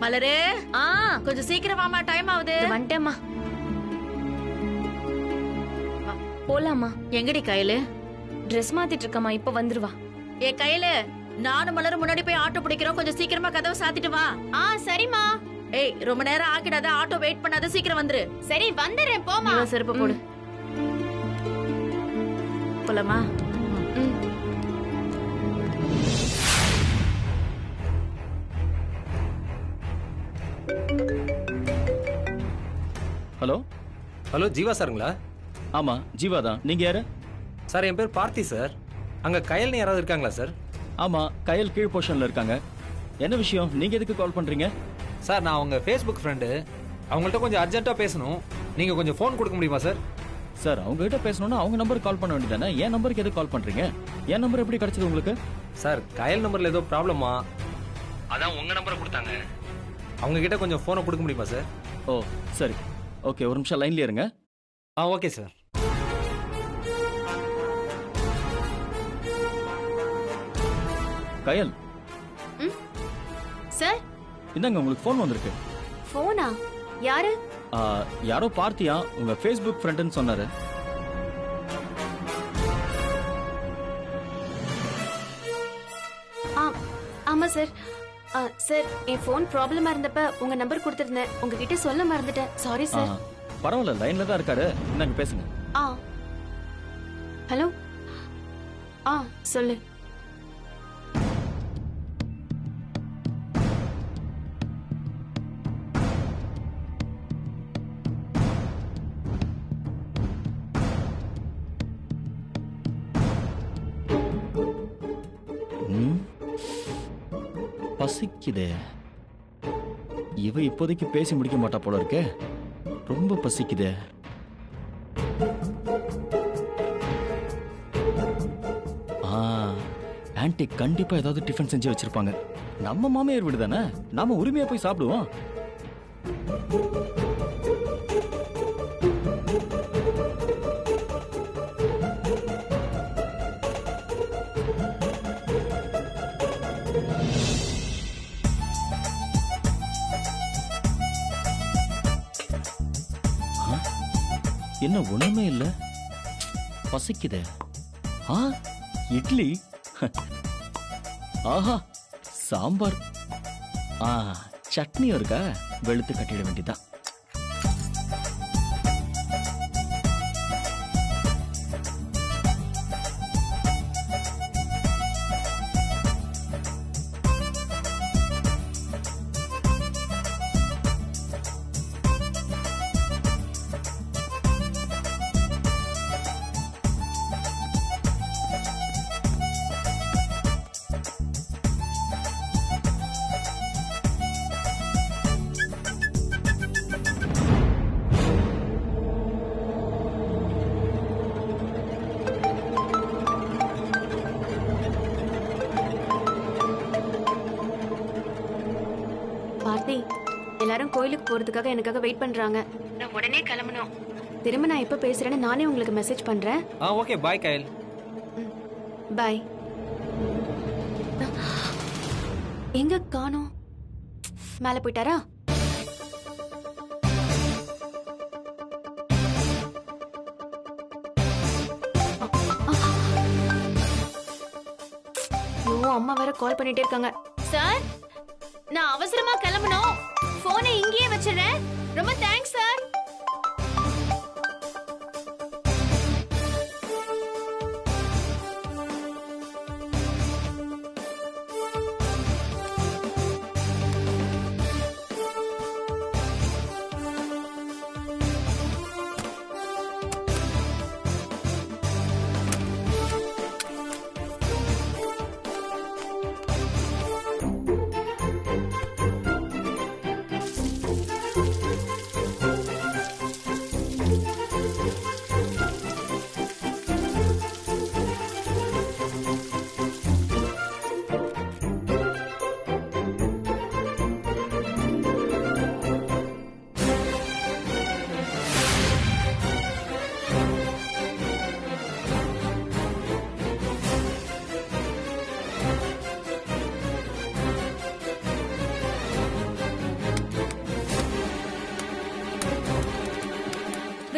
மலரே கொஞ்சம் சீக்கிரம் வாமா, டைம் ஆகுது. வந்துட்டேம்மா. போலாமா? எங்கடி கையில ட்ரெஸ் மாத்திட்டு இருக்கமா, இப்ப வந்துருவா. ஏ கையில, நானும் மலரும் முன்னாடி போய் ஆட்டோ பிடிக்கிறோம், கொஞ்சம் சீக்கிரமா கதவை சாத்திட்டு வா. சரிம்மா. ஏய் ரொம்ப நேரம் ஆக்கிடாத, ஆட்டோ வெயிட் பண்ணாத, சீக்கிரம் வந்துரு. சரி வந்துடுறேன், போமா. செருப்பு போடு. போலாமா? ஹலோ ஹலோ, ஜீவா சாருங்களா? ஆமா ஜீவா தான். நீங்க யாரு? சார் என் பேர் பார்த்தி சார். அங்கே கயல்னு யாராவது இருக்காங்களா சார்? ஆமா, கயல் கீழ் போர்ஷன்ல இருக்காங்க. என்ன விஷயம்? நீங்க எதுக்கு கால் பண்றீங்க? சார் நான் அவங்க ஃபேஸ்புக் ஃப்ரெண்டு. அவங்கள்ட்ட கொஞ்சம் அர்ஜென்ட்டாக பேசணும். நீங்கள் கொஞ்சம் ஃபோன் கொடுக்க முடியுமா சார்? சார் அவங்க கிட்ட பேசணும்னா அவங்க நம்பருக்கு கால் பண்ண வேண்டியதானே. என் நம்பருக்கு எதுக்கு கால் பண்றீங்க? என் நம்பர் எப்படி கிடைச்சது உங்களுக்கு? சார் கயல் நம்பரில் ஏதோ ப்ராப்ளமா, அதான் உங்கள் நம்பரை கொடுத்தாங்க. அவங்க கிட்ட கொஞ்சம் ஃபோனை கொடுக்க முடியுமா சார்? ஓ சரி, ஓகே, ஒரு நிமிஷம் லைன்ல இருங்க. Okay sir. கயல் சார், இந்தாங்க உங்களுக்கு ஃபோன் வந்திருக்கு. போனா? யாரு? யாரோ பார்த்தியா, உங்க ஃபேஸ்புக் ஃப்ரெண்டுன்னு சொன்னாரு. ஆமா சார். சார் என் ஃபோன் ப்ராப்ளமா இருந்தப்ப உங்க நம்பர் கொடுத்திருந்தேன், உங்ககிட்ட சொல்ல மறந்துட்டேன். Sorry sir. பரவாயில்ல, லைன்ல தான் இருக்காரு. இந்தாங்க பேசுங்க. ஹலோ. சொல்லு. பசிக்குதே. இவ இப்போதைக்கு பேசி முடிக்க மாட்டா போல இருக்கே. ரொம்ப பசிக்குதே. ஆன்ட்டி கண்டிப்பா ஏதாவது டிஃபன் செஞ்சு வச்சிருப்பாங்க. நம்ம மாமியார் வீடு தானே, நாம உரிமையா போய் சாப்பிடுவோம். என்ன ஒண்ணுமே இல்ல, பசிக்குதே. இட்லி. ஆஹா, சாம்பார். சட்னியும் இருக்கா? வெளுத்து கட்டிட வேண்டியதான். பார்த்தி, எல்லாரும் கோயிலுக்கு போறதுக்காக எனக்காக வெயிட் பண்றாங்க. நான் உடனே கிளம்பணும். திரும்ப நான் எப்ப பேசுறேன்னு நானே உங்களுக்கு மெசேஜ் பண்றேன். ஓகே, பாய் கயல். பாய். எங்க காணோம்? மேல போயிட்டாரா? அம்மா வேற கால் பண்ணிட்டே இருக்காங்க. சார், நான் அவசரமா கிளம்பணும். போனை இங்கேயே வச்சிடுறேன். ரொம்ப தேங்க்ஸ் சார்.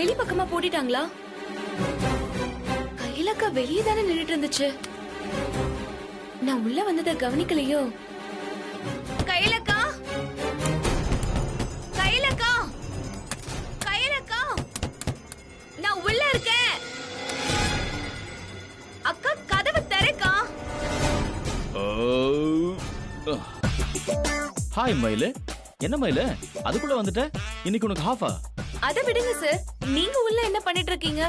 வெளிப்பக்கமா போட்டுட்டாங்களா? கையிலக்கா வெளியே தானே நின்னுட்டு இருந்துச்சு. நான் உள்ள வந்ததை கவனிக்கலையோ? கையிலக்கா, கையிலக்கா, கையிலக்கா, நான் உள்ள இருக்கேன். அக்கா கதவை திறக்கா. ஹாய் மயிலு. என்ன மயிலு அதுக்குள்ள வந்துட்ட? இன்னைக்கு உனக்கு ஹாஃபா? அதை விடுங்க சார், நீங்க உள்ள என்ன பண்ணிட்டு இருக்கீங்க?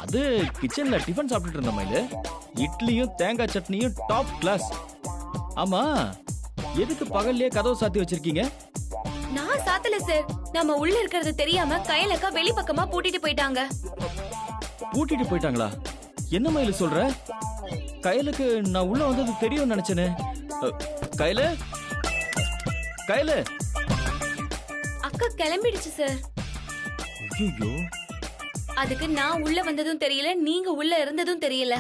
அது கிச்சன்ல டிஃபன் சாப்பிட்டுட்டு இருந்த மயிலு. இட்லியும் தேங்காய் சட்னியும் டாப் கிளாஸ். ஆமா, எதுக்கு பகல்லே கதவு சாத்தி வச்சிருக்கீங்க? நான் சாத்தல சார், நம்ம உள்ள இருக்கிறது தெரியாம கையிலக்கா வெளிப்பக்கமா பூட்டிட்டு போயிட்டாங்க. பூட்டிட்டு போயிட்டாங்களா? என்ன மயிலு சொல்ற? கையிலுக்கு நான் உள்ள வந்தது தெரியும் நினைச்சேனே. கையில கையில அக்கா கிளம்பிடுச்சு சார். ஐயோ, அதுக்கு நான் உள்ள வந்ததும் தெரியல, நீங்க உள்ள இருந்ததும் தெரியல.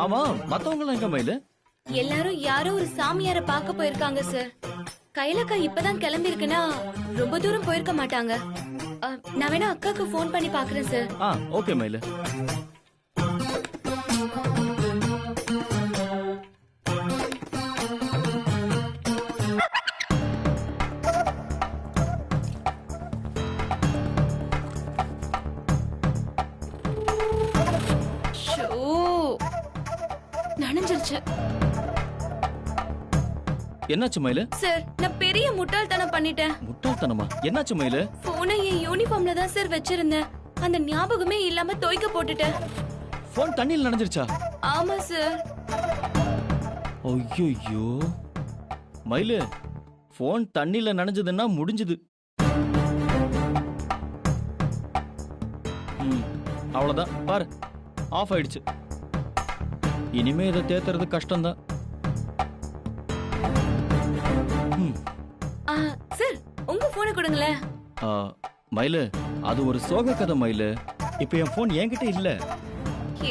ஆமா, மத்தவங்க எங்க மயிலு? எல்லாரும் யாரோ ஒரு சாமியார பார்க்க போயிருக்காங்க சார். கையிலக்கா இப்பதான் கிளம்பி இருக்குன்னா ரொம்ப தூரம் போயிருக்க மாட்டாங்க. நான் வேணா அக்காக்கு போன் பண்ணி பாக்குறேன் சார். ஓகே மயிலு. நனைஞ்சிருச்சு. என்னாச்சு மயிலு? சார், நான் பெரிய முட்டாள்தனம் பண்ணிட்டேன். முட்டாள்தனமா? என்னாச்சு மயிலு? போனை என் யூனிஃபார்ம்ல தான் சார் வச்சிருந்தேன். அந்த ஞாபகமே இல்லாம துவைக்க போட்டுட்டேன். போன் தண்ணியில் நனைஞ்சிருச்சா? ஆமா சார். ஐயோ மயிலு, போன் தண்ணியில நனைஞ்சதுன்னா முடிஞ்சது. அவ்வளவுதான், பாரு ஆஃப் ஆயிடுச்சு. இனிமே இதை தேத்துறது கஷ்டம்தான். சார், உங்க போனை கொடுங்களேன். மயிலு, அது ஒரு சோக கதை மயிலு. இப்ப என் போன் என்கிட்ட இல்ல.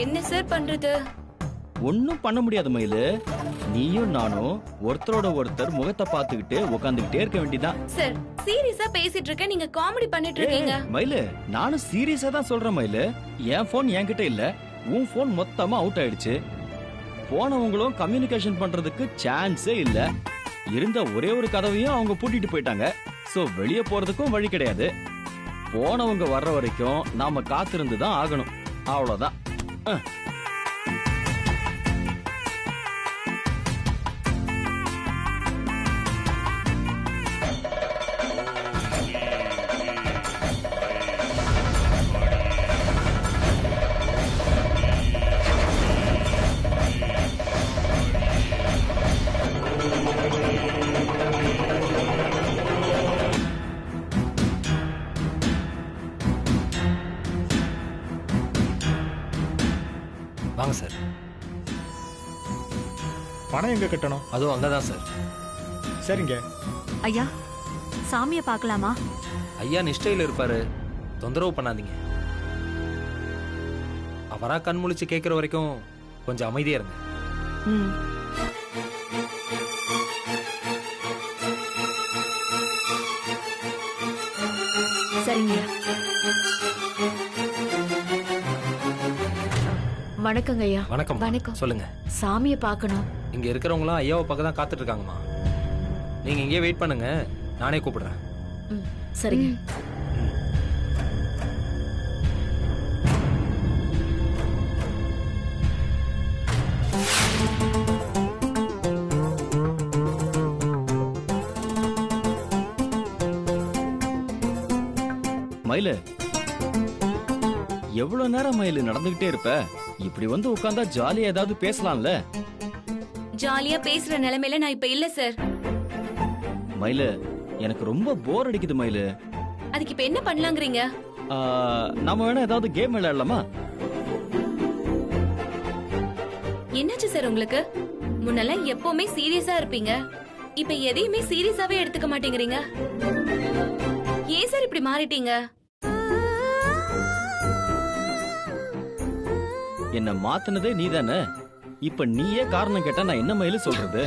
என்ன சார் பண்றது? ஒன்னும் பண்ண முடியாது மயிலு. நீயும் நானும் ஒருத்தரோட ஒருத்தர் முகத்தை பார்த்துக்கிட்டு உட்காந்துக்கிட்டே இருக்க வேண்டியதான். சார், சீரியஸா பேசிட்டு இருக்க, நீங்க காமெடி பண்ணிட்டு இருக்கீங்க. மயிலு, நானும் சீரியஸா தான் சொல்றேன் மயிலு. என் போன் என்கிட்ட இல்ல, உன் போன் மொத்தமா அவுட் ஆயிடுச்சு. போனவங்களும் கம்யூனிகேஷன் பண்றதுக்கு சான்ஸே இல்ல. இருந்த ஒரே ஒரு கதவையும் அவங்க பூட்டிட்டு போயிட்டாங்க. சோ வெளியே போறதுக்கும் வழி கிடையாது. போனவங்க வர்ற வரைக்கும் நாம காத்திருந்து தான் ஆகணும். அவ்வளவுதான். வாங்க சார். பணம் எங்க கட்டணும்? அதுவும் அங்கதான் சார். சரிங்க. ஐயா, சாமியை பார்க்கலாமா? ஐயா நிஷ்டையில் இருப்பாரு, தொந்தரவு பண்ணாதீங்க. அவரா கண் முழிச்சு கேட்கிற வரைக்கும் கொஞ்சம் அமைதியா இருங்க. சரிங்க. வணக்கங்க ஐயா. வணக்கம். வணக்கம். சொல்லுங்க. சாமியை பார்க்கணும். இங்க இருக்கிறவங்களாம் ஐயாவை பக்கம் தான் காத்துட்டு இருக்காங்கம்மா. நீங்க இங்கே வெயிட் பண்ணுங்க, நானே கூப்பிடுறேன். சரிங்க. மயிலு, எவ்வளவு நேரம் மயிலு நடந்துகிட்டே இருப்ப? இப்படி வந்து உட்கார்ந்தா ஜாலியா ஏதாவது பேசலாம்ல? ஜாலியா பேசுற நிலைமையில நான் இப்ப இல்ல சார். மயிலு, எனக்கு ரொம்ப போர் அடிக்குது மயிலு. அதுக்கு இப்ப என்ன பண்ணலாங்கிறீங்க? நாம வேணா ஏதாவது கேம் விளையாடலாமா? என்னாச்சு சார் உங்களுக்கு? முன்னெல்லாம் எப்பவுமே சீரியஸா இருப்பீங்க, இப்ப எதையுமே சீரியஸாவே எடுத்துக்க மாட்டேங்கிறீங்க. ஏன் சார் இப்படி மாறிட்டீங்க? என்ன மாத்தினதே நீதானே. இப்ப நீயே காரணம் கேட்டா நான் என்ன மயிலு சொல்றது?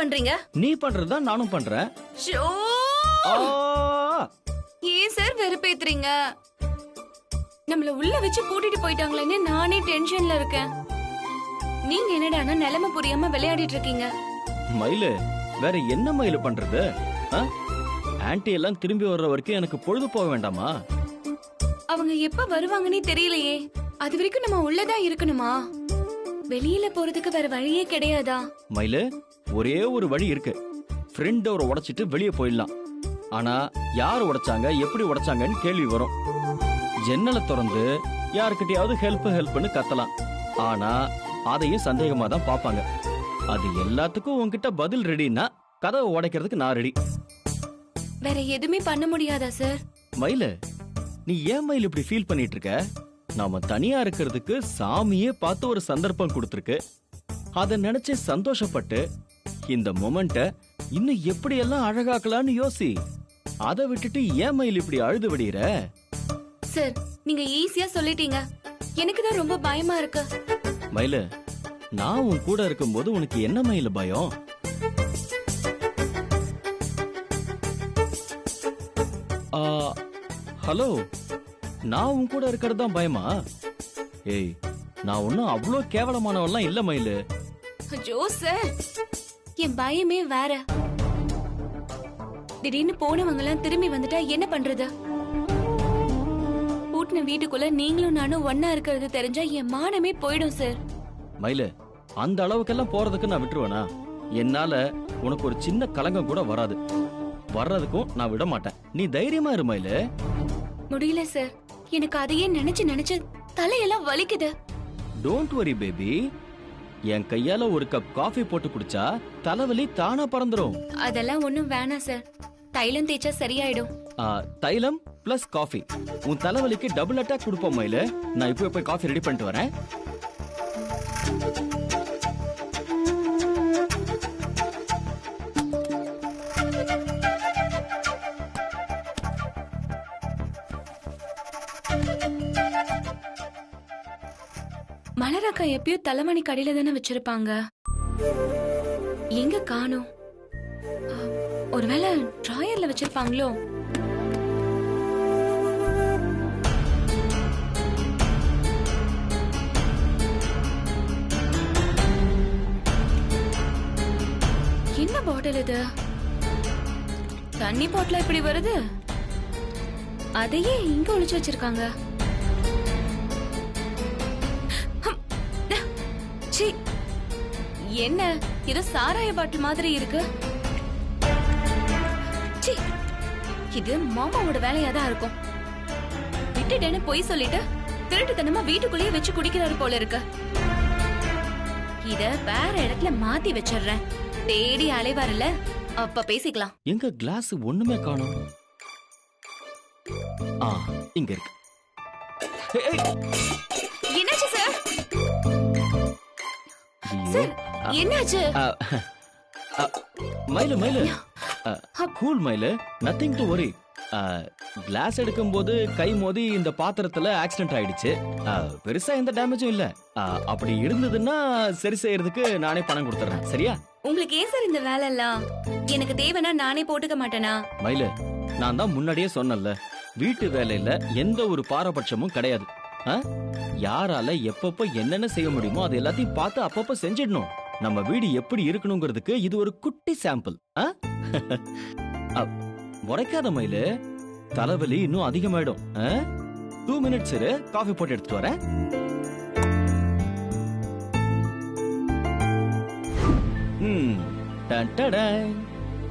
பண்றீங்க? நீ பண்றதுதான் நானும் பண்றேன். ஷோ! ஆ! ஏன் சார் வெறுப்பேத்துறீங்க? நம்மள உள்ள வச்சு கூட்டிட்டு போயிட்டாங்களேன்னு நானே டென்ஷன்ல இருக்கேன். நீங்க என்னடானா நிலைமை புரியாம விளையாடிட்டு இருக்கீங்க. மயிலு, வேற என்ன மயிலு பண்றது? ஆன்ட்டி எல்லாம் திரும்பி வர்ற வரைக்கும் எனக்கு பொழுது போக வேண்டாமா? அவங்க எப்ப வருவாங்கன்னே தெரியலையே. அது வரைக்கும் நம்ம உள்ளதான் இருக்கணுமா? வெளியில போறதுக்கு வேற வழியே கிடையாதா? மயிலு, ஒரே ஒரு வழி இருக்கு. ஃப்ரண்ட் டோரை உடைச்சிட்டு வெளியே போயிடலாம். ஆனா யார் உடைச்சாங்க, எப்படி உடைச்சாங்கன்னு கேள்வி வரும். ஜன்னலை திறந்து யாருக்கிட்டயாவது ஹெல்ப்னு கத்தலாம். ஆனா அதையும் சந்தேகமா தான் பாப்பாங்க. அது எல்லாத்துக்கும் உன்கிட்ட பதில் ரெடின்னா கதவை உடைக்கிறதுக்கு நான் ரெடி. வேற எதுவுமே பண்ண முடியாதா சார்? மயிலு, நீ ஏன் மயில் இப்படி ஃபீல் பண்ணிட்டு இருக்க? நாம தனியா இருக்கிறதுக்கு சாமியே பார்த்து ஒரு சந்தர்ப்பம் கொடுத்துருக்கு. அத நினைச்சு சந்தோஷப்பட்டு இந்த மொமெண்ட இன்னும் எப்படி எல்லாம் அழகாக்கலாம்னு யோசி. அதை விட்டுட்டு ஏன் மயில் இப்படி அழுது விடுற? சார், நீங்க ஈஸியா சொல்லிட்டீங்க. எனக்கு தான் ரொம்ப பயமா இருக்கு. மயிலு, நான் உன் கூட இருக்கும்போது உனக்கு என்ன மயிலு பயம்? ஹலோ, நான் உன் கூட இருக்கிறது தான் பயமா? ஏய், நான் ஒன்னும் அவ்வளோ கேவலமானவெல்லாம் இல்ல மயிலு. ஐயோ சார், என் பயமே வேற. திடீர்னு போனவங்க எல்லாம் திரும்பி வந்துட்டா என்ன பண்றது? பூட்டின வீட்டுக்குள்ள நீங்களும் நானும் ஒன்னா இருக்கிறது தெரிஞ்சா என் மானமே போயிடும் சார். மயிலு, அந்த அளவுக்கெல்லாம் போறதுக்கு நான் விட்டுருவேனா? என்னால உனக்கு ஒரு சின்ன கலங்கம் கூட வராது. வர்றதுக்கும் நான் விட மாட்டேன். நீ தைரியமா இரு மயிலு. முடியல சார், எனக்கு அதையே நினைச்சு நினைச்சு தலையெல்லாம் வலிக்குது. Don't worry baby. என் கையால ஒரு கப் காஃபி போட்டு குடிச்சா தலைவலி தானா பறந்துரும். அதெல்லாம் ஒண்ணும் வேணாம் சார், தைலம் தேய்ச்சா சரியாயிடும். தைலம் பிளஸ் காஃபி உன் தலைவலிக்கு டபுள் அட்டாக் கொடுப்போம் மயிலு. நான் இப்போ போய் காஃபி ரெடி பண்ணிட்டு வரேன். மலரக்கா எப்பயோ தலைமணி கடையில தானே வச்சிருப்பாங்க. எங்க காணோம்? ஒருவேளை டிராயர்ல வச்சிருப்பாங்களோ? என்ன பாட்டில் இது? தண்ணி பாட்டில் இப்படி வருது? அதையே இங்க ஒளிச்சு வச்சிருக்காங்க. ச்சீ, என்ன இது சாராய பாட்டில் மாதிரி இருக்கு? ச்சீ, இது மாமாவோட வேலையா தான் இருக்கும். விட்டுட்டேன்னு பொய் சொல்லிட்டு திருட்டுத்தனமா வீட்டுக்குள்ளேயே வச்சு குடிக்கிறாரு போல இருக்கு. இத வேற இடத்துல மாத்தி வச்சிடுறேன். தேடி அலைவாருல, அப்ப பேசிக்கலாம். எங்க கிளாஸ் ஒண்ணுமே காணோம். இங்க இருக்கு. என்னாச்சு சார்? சார், என்னாச்சு? மயிலு மயிலு, கூல் மயிலு, நத்திங் டு வரி. கிளாஸ் எடுக்கும் போது கை மோதி இந்த பாத்திரத்துல ஆக்சிடென்ட் ஆயிடுச்சு. பெருசா எந்த டேமேஜும் இல்ல. அப்படி இருந்ததுன்னா சரி செய்யறதுக்கு நானே பணம் கொடுத்துறேன். சரியா? உங்களுக்கு ஏன் சார் இந்த வேலை எல்லாம்? எனக்கு தேவைன்னா நானே போட்டுக்க மாட்டேனா? மயிலு, நான் தான் முன்னாடியே சொன்னல, வீட்டு வேலையில எந்த ஒரு பாரபட்சமும் கிடையாது. யாரால எப்பப்ப என்னென்ன செய்ய முடியுமோ அது எல்லாத்தையும் பார்த்து அப்பப்ப செஞ்சிடணும். நம்ம வீடு எப்படி இருக்கணுங்கிறதுக்கு இது ஒரு குட்டி சாம்பிள். முறைக்காத மயிலு, தலைவலி இன்னும் அதிகமாயிடும். 2 minutes இரு, காஃபி போட்டு எடுத்துட்டு வரேன்.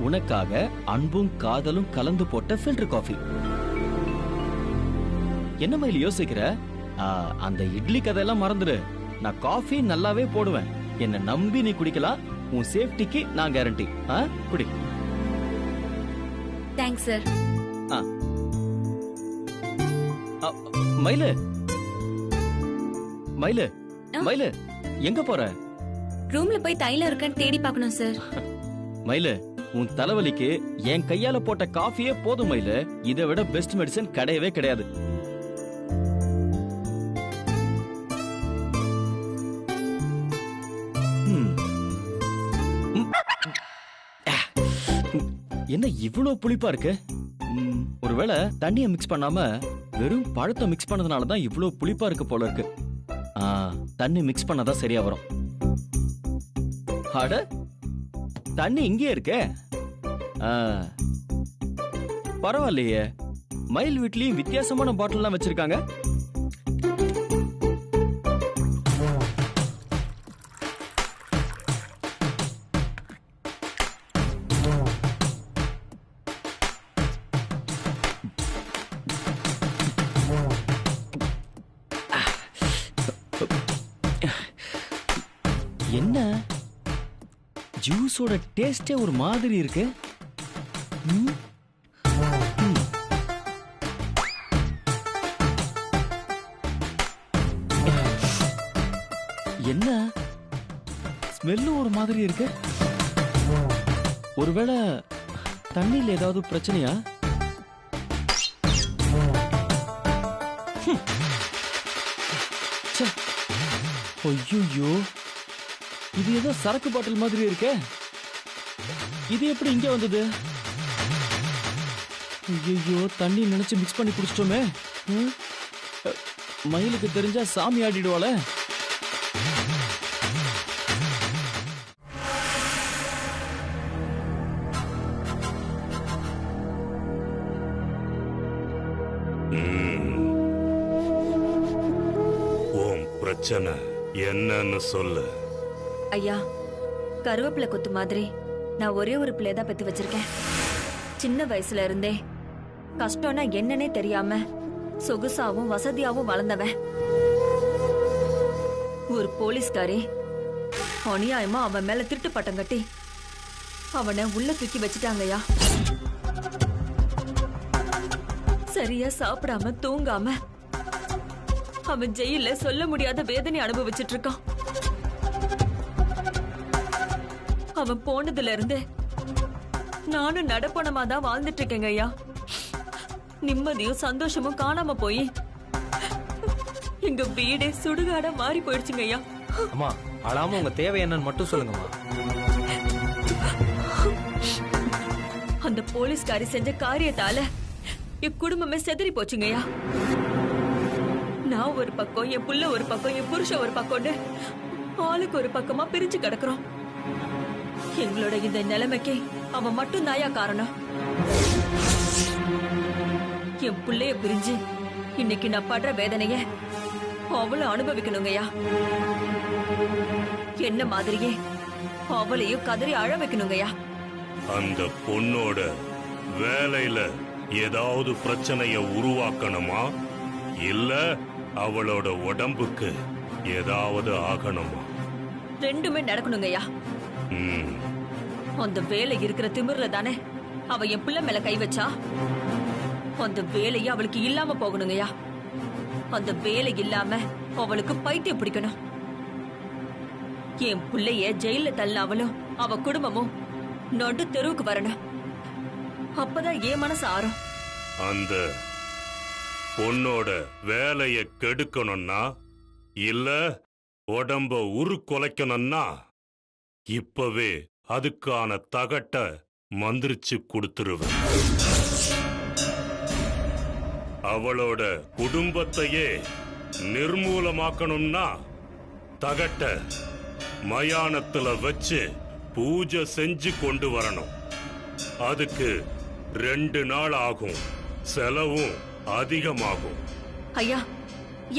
உனக்காக அன்பும் காதலும் கலந்து போட்ட ஃபில்டர் காஃபி. என்ன மயில் யோசிக்கிற? அந்த இட்லி கதையெல்லாம் மறந்துடு. நான் காஃபி நல்லாவே போடுவேன். என்ன நம்பி நீ குடிக்கலாம். உன் சேஃப்டிக்கு நான் கேரண்டி. குடி. Thanks sir. மயிலு மயிலு மயிலு, எங்க போற? ரூம்ல போய் தைலம் இருக்கான்னு தேடி பார்க்கணும் சார். மயிலு, உன் தலைவலிக்கு என் கையால போட்ட காஃபியே போதும் மயிலு. இதை விட பெஸ்ட் மெடிசன் கிடையவே கிடையாது. என்ன இவ்வளவு புளிப்பா இருக்கு? ஒருவேளை தண்ணிய மிக்ஸ் பண்ணாம வெறும் பழத்தை மிக்ஸ் பண்ணதுனால தான் இவ்வளவு புளிப்பா இருக்கு போல இருக்கு. தண்ணி மிக்ஸ் பண்ணாதான் சரியா வரும். அட, தண்ணி இங்கே இருக்கே. பரவாயில்லையே, மயில் வீட்லயும் வித்தியாசமான பாட்டில்லாம் வச்சிருக்காங்க. என்ன ஜூஸோட டேஸ்டே ஒரு மாதிரி இருக்கு. என்ன ஸ்மெல்லும் ஒரு மாதிரி இருக்கு. ஒருவேளை தண்ணியில் ஏதாவது பிரச்சனையா? ஐயோ, இது ஏதோ சரக்கு பாட்டில் மாதிரி இருக்கே. இது எப்படி இங்க வந்தது? ஐயோ, தண்ணி நினைச்சு மிக்ஸ் பண்ணி குடிச்சிட்டோமே. மயிலுக்கு தெரிஞ்சா சாமி ஆடிடுவாள. பிரச்சனை என்னன்னு சொல்லு. ஐயா, கருவேப்பிலை கொத்து மாதிரி நான் ஒரே ஒரு பிள்ளை தான் பெத்து வச்சிருக்கேன். சின்ன வயசுல இருந்தே கஷ்டம்னா என்னன்னே தெரியாம சொகுசாவும் வசதியாவும் வளர்ந்தவன். ஒரு போலீஸ்காரி அநியாயமா அவன் மேல திருட்டு பட்டம் கட்டி அவனை உள்ள தூக்கி வச்சுட்டாங்கய்யா. சரியா சாப்பிடாம தூங்காம அவன் ஜெயில சொல்ல முடியாத வேதனை அனுபவிச்சுட்டு இருக்கான். அவன் போனதுல இருந்து நானும் நடப்பணமா தான் வாழ்ந்துட்டு இருக்கேங்க ஐயா. நிம்மதியும் சந்தோஷமும் காணாம போய் எங்க வீடே சுடுகாடா மாறி போயிடுச்சுங்க ஐயா. அம்மா, அழாம உங்க தேவை என்னன்னு மட்டும் சொல்லுங்கம்மா. அந்த போலீஸ்காரி செஞ்ச காரியத்தால என் குடும்பமே செதறி போச்சுங்கய்யா. நான் ஒரு பக்கம், என் புள்ள ஒரு பக்கம், என் புருஷன் ஒரு பக்கம்னு ஆளுக்கு ஒரு பக்கமா பிரிஞ்சு கிடக்குறோம். எங்களோட இந்த நிலைமைக்கு அவன் மட்டும் தாயா காரணம். என் புள்ளைய பிரிஞ்சு இன்னைக்கு நான் படுற வேதனைய அவளும் அனுபவிக்கணுங்கய்யா. என்ன மாதிரியே அவளையும் கதறி அழ வைக்கணுங்கய்யா. அந்த பொண்ணோட வேலையில ஏதாவது பிரச்சனைய உருவாக்கணுமா, இல்ல அவளோட உடம்புக்கு ஏதாவது ஆகணுமா? ரெண்டுமே நடக்கணுங்கய்யா. அந்த வேலை இருக்கிற திமிர்ல தானே அவ என் பிள்ளை மேல கை வச்சா. அந்த வேலையை அவளுக்கு இல்லாம போகணுங்கய்யா. அந்த வேலை இல்லாம அவளுக்கு பைத்தியம் பிடிக்கணும். என் பிள்ளைய ஜெயில தள்ள அவளும் அவ குடும்பமும் நடு தெருவுக்கு வரணும். அப்பதான் என் மனசு ஆறும். அந்த பொண்ணோட வேலைய கெடுக்கணும்னா, இல்ல உடம்ப உருக்குலைக்கணும்னா இப்பவே அதுக்கான தகட்ட மந்திரிச்சு கொடுத்துருவேன். அவளோட குடும்பத்தையே நிர்மூலமாக்கணும்னா தகட்ட மயானத்துல வச்சு பூஜை செஞ்சு கொண்டு வரணும். அதுக்கு 2 நாள் ஆகும், செலவும் அதிகமாகும். ஐயா,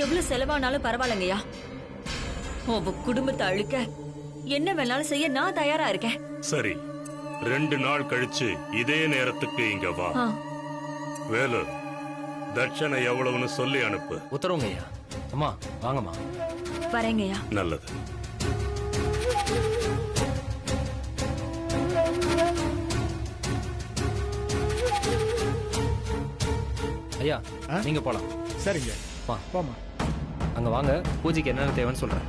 எவ்வளவு செலவானாலும் பரவாயில்லைங்கய்யா. உங்க குடும்பத்தை அழிக்க என்ன வேணாலும் செய்ய நான் தயாரா இருக்கேன். சரி, 2 நாள் கழிச்சு இதே நேரத்துக்கு இங்க வா. வேலு, தட்சணை எவ்வளவுன்னு சொல்லி அனுப்பு. உத்தரவுங்க ஐயா. அம்மா வாங்கம்மா. வரேங்கய்யா. நல்லது. ஐயா, நீங்க போலாம். சரிங்க, வா. போமா. அங்க வாங்க, பூஜைக்கு என்னென்ன தேவைன்னு சொல்றேன்.